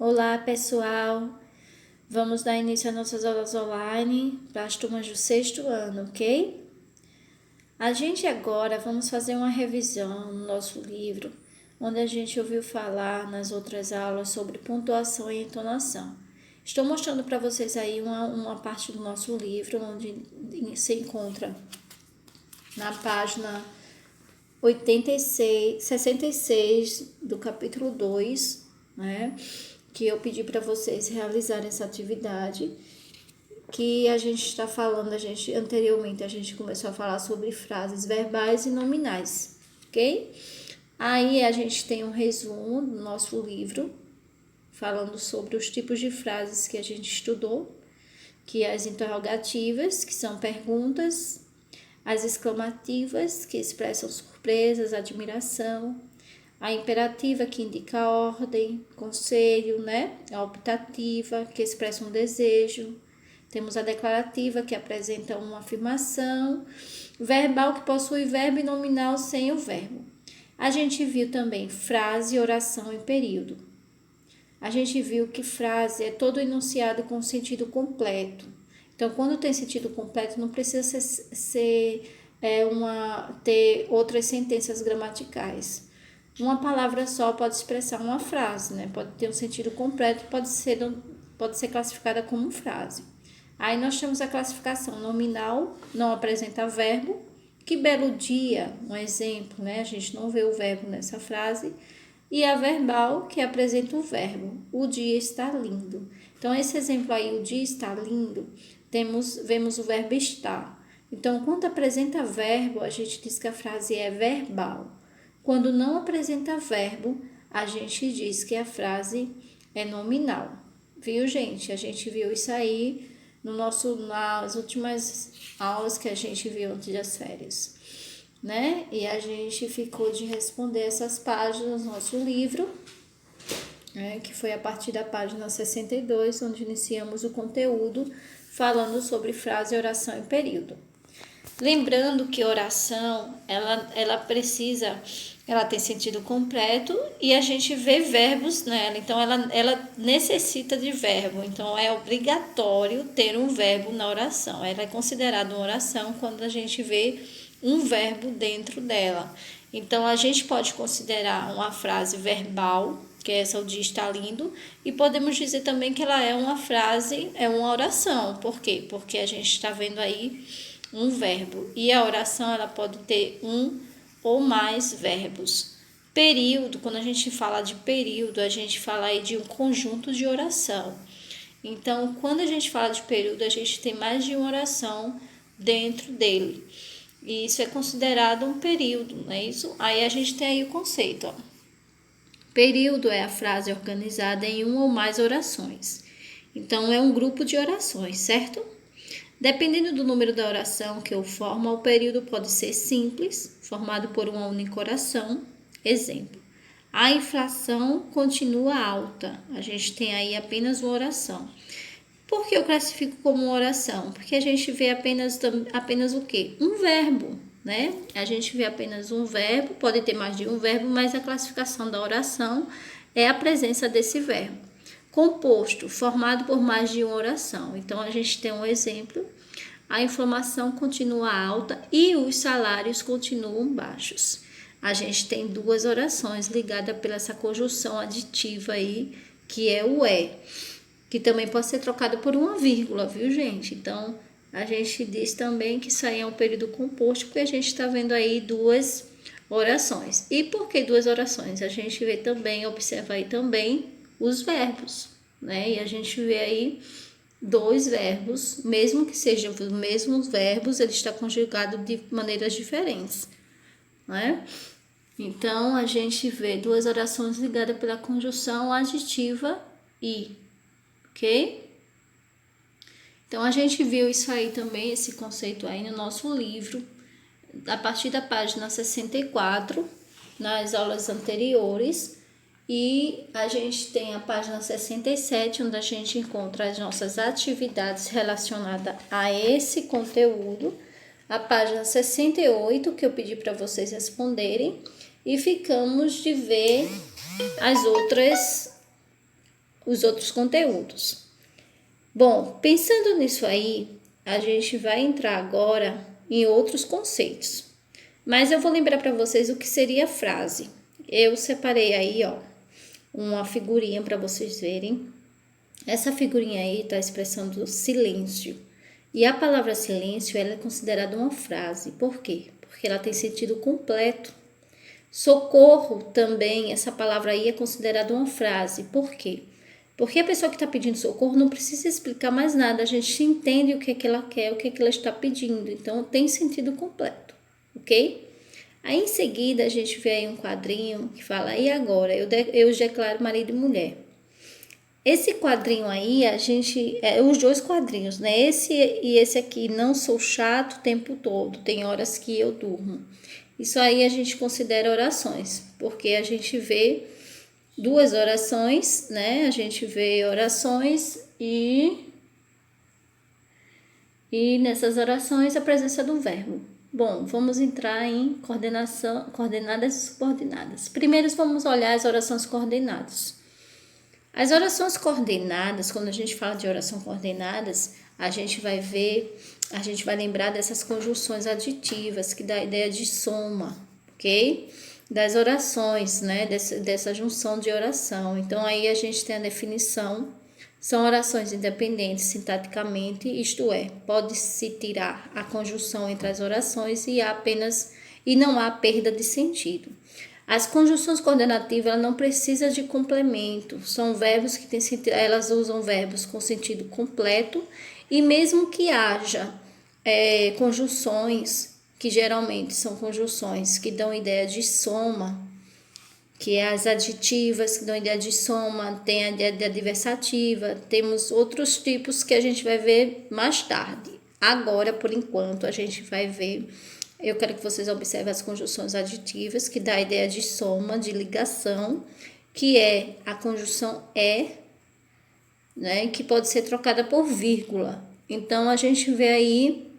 Olá, pessoal! Vamos dar início às nossas aulas online para as turmas do 6º ano, ok? A gente agora vamos fazer uma revisão no nosso livro, onde a gente ouviu falar nas outras aulas sobre pontuação e entonação. Estou mostrando para vocês aí uma parte do nosso livro, onde se encontra na página 66 do capítulo 2, né? Que eu pedi para vocês realizarem essa atividade, que a gente está falando, anteriormente a gente começou a falar sobre frases verbais e nominais, ok? Aí a gente tem um resumo do nosso livro, falando sobre os tipos de frases que a gente estudou, que é as interrogativas, que são perguntas, as exclamativas, que expressam surpresas, admiração, a imperativa, que indica ordem, conselho, né? A optativa, que expressa um desejo. Temos a declarativa, que apresenta uma afirmação. Verbal, que possui verbo e nominal sem o verbo. A gente viu também frase, oração e período. A gente viu que frase é todo enunciado com sentido completo. Então, quando tem sentido completo, não precisa ter outras sentenças gramaticais. Uma palavra só pode expressar uma frase, né? Pode ter um sentido completo, pode ser classificada como frase. Aí nós temos a classificação nominal, não apresenta verbo. Que belo dia, um exemplo, né? A gente não vê o verbo nessa frase. E a verbal, que apresenta o verbo. O dia está lindo. Então, esse exemplo aí, o dia está lindo, vemos o verbo estar. Então, quando apresenta verbo, a gente diz que a frase é verbal. Quando não apresenta verbo, a gente diz que a frase é nominal. Viu, gente? A gente viu isso aí nas últimas aulas que a gente viu antes das férias, né? E a gente ficou de responder essas páginas do nosso livro, né? Que foi a partir da página 62, onde iniciamos o conteúdo falando sobre frase, oração e período. Lembrando que oração, ela tem sentido completo e a gente vê verbos nela, então ela necessita de verbo, então é obrigatório ter um verbo na oração. Ela é considerada uma oração quando a gente vê um verbo dentro dela. Então a gente pode considerar uma frase verbal, que é essa, o dia está lindo, e podemos dizer também que ela é uma frase, é uma oração. Por quê? Porque a gente está vendo aí um verbo, e a oração ela pode ter um ou mais verbos. Período, quando a gente fala de período, a gente fala aí de um conjunto de oração. Então, quando a gente fala de período, a gente tem mais de uma oração dentro dele. E isso é considerado um período, não é isso? Aí a gente tem aí o conceito, ó. Período é a frase organizada em uma ou mais orações. Então, é um grupo de orações, certo? Dependendo do número da oração que o forma, o período pode ser simples, formado por uma única oração. Exemplo: a inflação continua alta. A gente tem aí apenas uma oração. Por que eu classifico como uma oração? Porque a gente vê apenas o quê? Um verbo, né? A gente vê apenas um verbo, pode ter mais de um verbo, mas a classificação da oração é a presença desse verbo. Composto, formado por mais de uma oração. Então, a gente tem um exemplo: a inflação continua alta e os salários continuam baixos. A gente tem duas orações ligadas pela essa conjunção aditiva aí, que é o que também pode ser trocado por uma vírgula, viu, gente? Então, a gente diz também que isso aí é um período composto, porque a gente está vendo aí duas orações. E por que duas orações? A gente vê também, observa aí também os verbos, né? E a gente vê aí dois verbos, mesmo que sejam os mesmos verbos, ele está conjugado de maneiras diferentes, né? Então, a gente vê duas orações ligadas pela conjunção aditiva e, ok? Então, a gente viu isso aí também, esse conceito aí no nosso livro, a partir da página 64, nas aulas anteriores. E a gente tem a página 67, onde a gente encontra as nossas atividades relacionadas a esse conteúdo. A página 68, que eu pedi para vocês responderem. E ficamos de ver as outras os outros conteúdos. Bom, pensando nisso aí, a gente vai entrar agora em outros conceitos. Mas eu vou lembrar para vocês o que seria frase. Eu separei aí, ó, uma figurinha para vocês verem. Essa figurinha aí está expressando silêncio. E a palavra silêncio, ela é considerada uma frase. Por quê? Porque ela tem sentido completo. Socorro também, essa palavra aí é considerada uma frase. Por quê? Porque a pessoa que está pedindo socorro não precisa explicar mais nada. A gente entende o que é que ela quer, o que é que ela está pedindo. Então, tem sentido completo, ok? Aí, em seguida, a gente vê aí um quadrinho que fala, e agora? Eu os declaro marido e mulher. Esse quadrinho aí, os dois quadrinhos, né? Esse e esse aqui, não sou chato o tempo todo, tem horas que eu durmo. Isso aí a gente considera orações, porque a gente vê duas orações, né? A gente vê orações e nessas orações a presença do verbo. Bom, vamos entrar em coordenadas e subordinadas. Primeiro vamos olhar as orações coordenadas. As orações coordenadas, quando a gente fala de oração coordenadas, a gente vai lembrar dessas conjunções aditivas, que dá a ideia de soma, ok? Das orações, né? Dessa junção de oração. Então, aí a gente tem a definição, são orações independentes sintaticamente, isto é, pode-se tirar a conjunção entre as orações e não há perda de sentido. As conjunções coordenativas, ela não precisa de complemento, são verbos que têm sentido, elas usam verbos com sentido completo, e mesmo que haja conjunções, que geralmente são conjunções que dão ideia de soma, que é as adjetivas que dão ideia de soma, tem a ideia de adversativa, temos outros tipos que a gente vai ver mais tarde. Agora, por enquanto, a gente vai ver. Eu quero que vocês observem as conjunções aditivas, que dá a ideia de soma, de ligação, que é a conjunção né, que pode ser trocada por vírgula. Então, a gente vê aí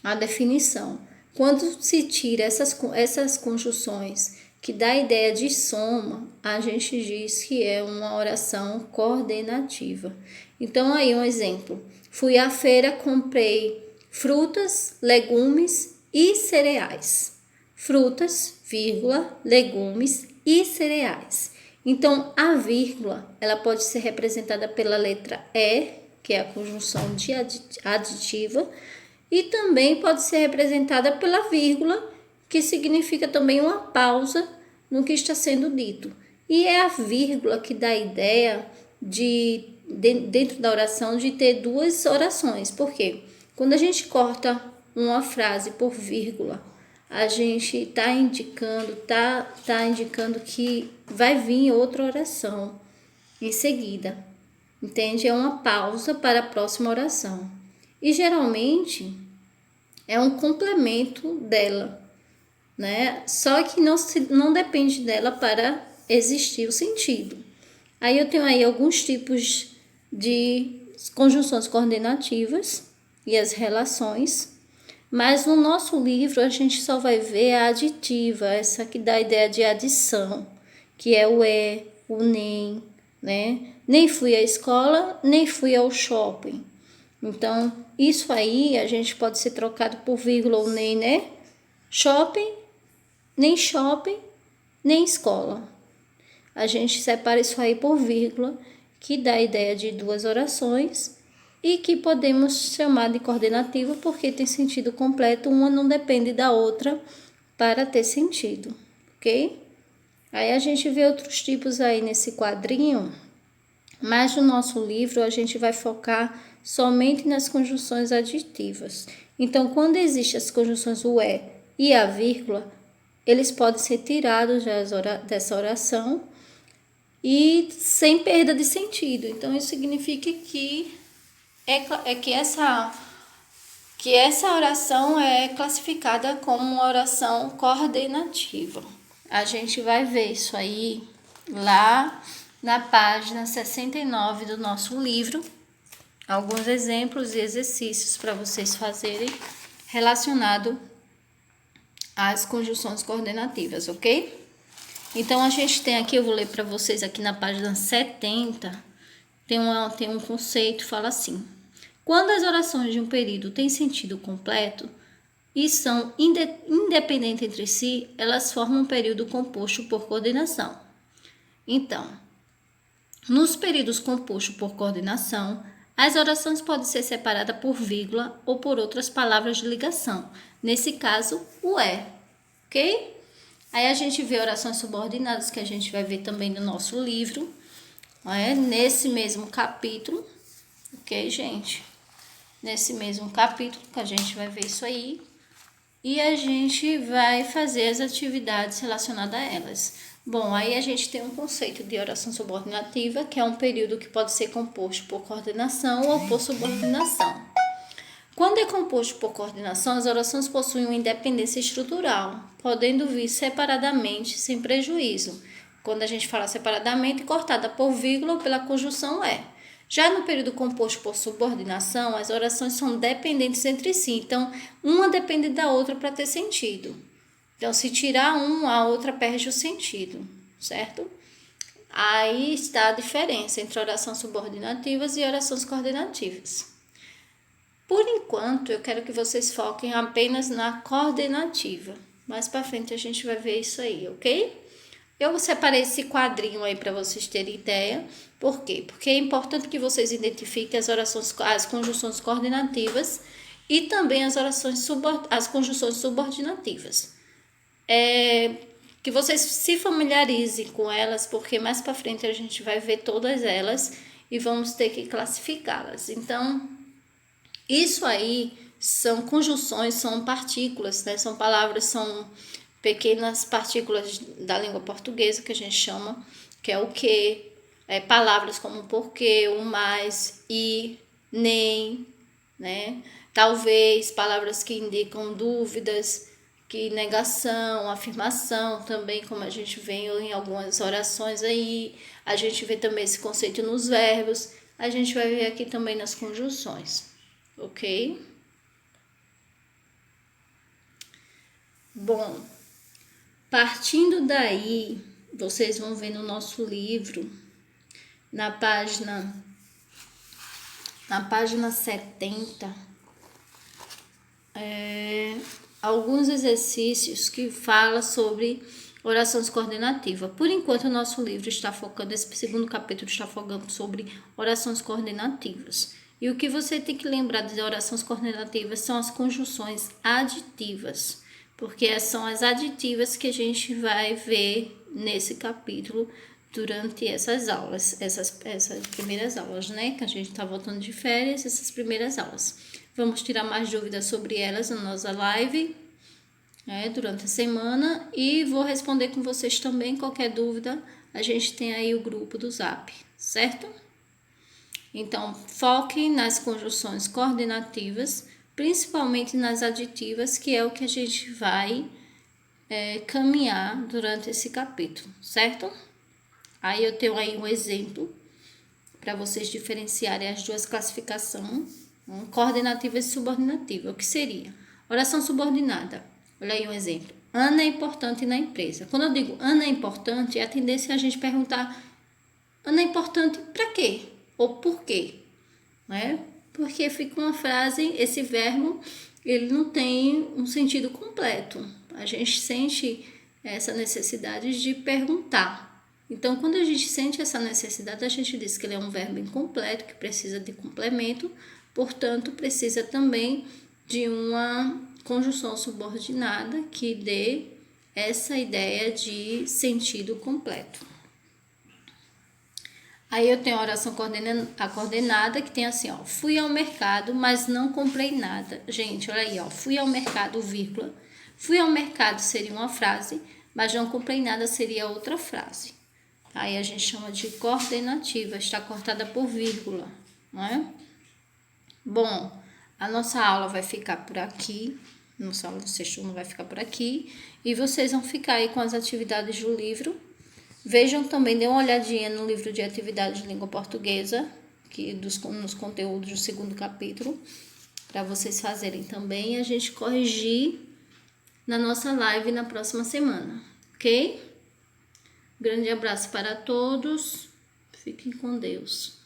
a definição. Quando se tira essas conjunções que dá a ideia de soma, a gente diz que é uma oração coordenativa. Então, aí um exemplo. Fui à feira, comprei frutas, legumes e cereais. Frutas, vírgula, legumes e cereais. Então, a vírgula, ela pode ser representada pela letra E, que é a conjunção de aditiva, e também pode ser representada pela vírgula, que significa também uma pausa no que está sendo dito. E é a vírgula que dá a ideia dentro da oração, de ter duas orações. Por quê? Quando a gente corta uma frase por vírgula, a gente está indicando que vai vir outra oração em seguida. Entende? É uma pausa para a próxima oração. E geralmente é um complemento dela, né? Só que não depende dela para existir o sentido. Aí eu tenho aí alguns tipos de conjunções coordenativas e as relações, mas no nosso livro a gente só vai ver a aditiva, essa que dá a ideia de adição, que é o o nem, né? Nem fui à escola, nem fui ao shopping. Então, isso aí a gente pode ser trocado por vírgula ou nem, né? Shopping, nem escola. A gente separa isso aí por vírgula, que dá a ideia de duas orações e que podemos chamar de coordenativa porque tem sentido completo, uma não depende da outra para ter sentido, ok? Aí a gente vê outros tipos aí nesse quadrinho, mas no nosso livro a gente vai focar somente nas conjunções aditivas. Então, quando existem as conjunções o e a vírgula, eles podem ser tirados dessa oração e sem perda de sentido. Então, isso significa que essa oração é classificada como uma oração coordenativa. A gente vai ver isso aí lá na página 69 do nosso livro, alguns exemplos e exercícios para vocês fazerem relacionado às conjunções coordenativas, ok? Então, a gente tem aqui, eu vou ler para vocês aqui na página 70, tem um conceito, fala assim: quando as orações de um período têm sentido completo e são independentes entre si, elas formam um período composto por coordenação. Então, nos períodos compostos por coordenação, as orações podem ser separadas por vírgula ou por outras palavras de ligação. Nesse caso, o é, ok? Aí a gente vê orações subordinadas, que a gente vai ver também no nosso livro, nesse mesmo capítulo, ok, gente? Nesse mesmo capítulo que a gente vai ver isso aí. E a gente vai fazer as atividades relacionadas a elas. Bom, aí a gente tem um conceito de oração subordinativa, que é um período que pode ser composto por coordenação ou por subordinação. Quando é composto por coordenação, as orações possuem uma independência estrutural, podendo vir separadamente, sem prejuízo. Quando a gente fala separadamente, cortada por vírgula ou pela conjunção é. Já no período composto por subordinação, as orações são dependentes entre si, então uma depende da outra para ter sentido. Então, se tirar um, a outra perde o sentido, certo? Aí está a diferença entre orações subordinativas e orações coordenativas. Por enquanto, eu quero que vocês foquem apenas na coordenativa. Mais para frente a gente vai ver isso aí, ok? Eu separei esse quadrinho aí para vocês terem ideia. Por quê? Porque é importante que vocês identifiquem as conjunções coordenativas e também as conjunções subordinativas. Que vocês se familiarizem com elas, porque mais para frente a gente vai ver todas elas e vamos ter que classificá-las. Então, isso aí são conjunções, são partículas, né? São palavras, são pequenas partículas da língua portuguesa que a gente chama, que é o que, palavras como porquê, o mais, e, nem, né? Talvez, palavras que indicam dúvidas, que negação, afirmação também, como a gente vê em algumas orações aí. A gente vê também esse conceito nos verbos, a gente vai ver aqui também nas conjunções, ok? Bom, partindo daí, vocês vão ver no nosso livro, na página 70, alguns exercícios que falam sobre orações coordenativas. Por enquanto, o nosso livro está focando, esse segundo capítulo está focando sobre orações coordenativas. E o que você tem que lembrar de orações coordenativas são as conjunções aditivas, porque são as aditivas que a gente vai ver nesse capítulo durante essas aulas, essas primeiras aulas, né? Que a gente está voltando de férias, essas primeiras aulas. Vamos tirar mais dúvidas sobre elas na nossa live, durante a semana, e vou responder com vocês também qualquer dúvida. A gente tem aí o grupo do Zap, certo? Então, foquem nas conjunções coordenativas, principalmente nas aditivas, que é o que a gente vai caminhar durante esse capítulo, certo? Aí eu tenho aí um exemplo para vocês diferenciarem as duas classificações, coordenativa e subordinativa. O que seria? Oração subordinada. Olha aí um exemplo. Ana é importante na empresa. Quando eu digo Ana é importante, a tendência é a gente perguntar: Ana é importante para quê? Ou por quê? Né? Porque fica uma frase, esse verbo, ele não tem um sentido completo. A gente sente essa necessidade de perguntar. Então, quando a gente sente essa necessidade, a gente diz que ele é um verbo incompleto, que precisa de complemento, portanto, precisa também de uma conjunção subordinada que dê essa ideia de sentido completo. Aí eu tenho a oração coordenada, que tem assim, ó: fui ao mercado, mas não comprei nada. Gente, olha aí, ó: fui ao mercado, vírgula. Fui ao mercado seria uma frase, mas não comprei nada seria outra frase. Aí a gente chama de coordenativa, está cortada por vírgula, não é? Bom, a nossa aula vai ficar por aqui, nossa aula do sexto ano vai ficar por aqui, e vocês vão ficar aí com as atividades do livro. Vejam também, dê uma olhadinha no livro de atividades de língua portuguesa, nos conteúdos do segundo capítulo, para vocês fazerem também e a gente corrigir na nossa live na próxima semana, ok? Grande abraço para todos, fiquem com Deus.